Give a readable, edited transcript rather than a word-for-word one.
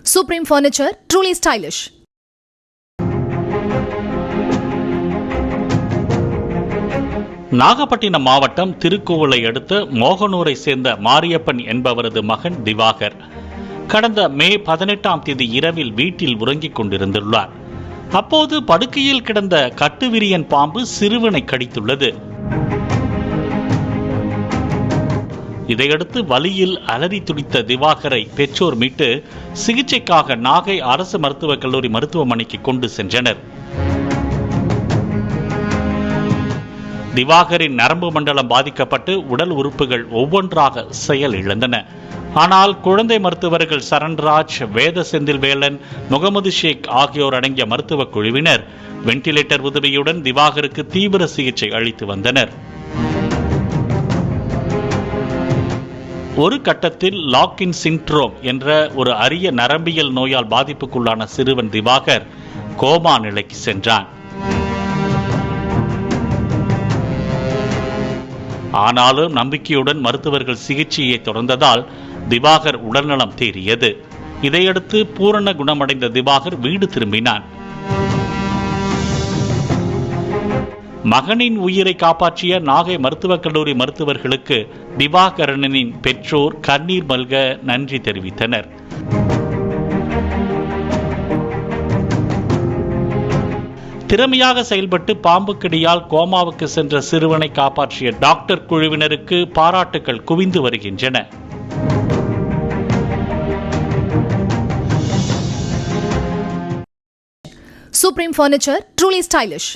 Supreme Furniture, truly stylish. Nagapattinam மாவட்டம் திருக்கோவிலை அடுத்து மோகனூரை சேர்ந்த மாரியப்பன் என்பவரது மகன் திவாகர் கடந்த மே 18ஆம் தேதி இரவில் வீட்டில் உறங்கிக் கொண்டிருந்துள்ளார். அப்போது படுக்கையில் கிடந்த கட்டுவிரியன் பாம்பு சிறுவனை கடித்துள்ளது. இதையடுத்து வலியில் அலறி துடித்த திவாகரை பெற்றோர் மீட்டு சிகிச்சைக்காக நாகை அரசு மருத்துவக் கல்லூரி மருத்துவமனைக்கு கொண்டு சென்றனர். திவாகரின் நரம்பு மண்டலம் பாதிக்கப்பட்டு உடல் உறுப்புகள் ஒவ்வொன்றாக செயலிழந்தன. ஆனால் குழந்தை மருத்துவர்கள் சரண்ராஜ், வேத செந்தில்வேலன், முகமது ஷேக் ஆகியோர் அடங்கிய மருத்துவக் குழுவினர் வெண்டிலேட்டர் உதவியுடன் திவாகருக்கு தீவிர சிகிச்சை அளித்து வந்தனர். ஒரு கட்டத்தில் லாக்கின் சிண்ட்ரோம் என்ற ஒரு அரிய நரம்பியல் நோயால் பாதிப்புக்குள்ளான சிறுவன் திவாகர் கோமா நிலைக்கு சென்றான். ஆனாலும் நம்பிக்கையுடன் மருத்துவர்கள் சிகிச்சையை தொடர்ந்ததால் திவாகர் உடல்நலம் தேறியது. இதையடுத்து பூரண குணமடைந்த திவாகர் வீடு திரும்பினான். மகனின் உயிரை காப்பாற்றிய நாகை மருத்துவக் கல்லூரி மருத்துவர்களுக்கு திவாகரனின் பெற்றோர் கண்ணீர் மல்க நன்றி தெரிவித்தனர். திறமையாக செயல்பட்டு பாம்பு கடியால் கோமாவுக்கு சென்ற சிறுவனை காப்பாற்றிய டாக்டர் குழுவினருக்கு பாராட்டுகள் குவிந்து வருகின்றன. Supreme Furniture, truly stylish.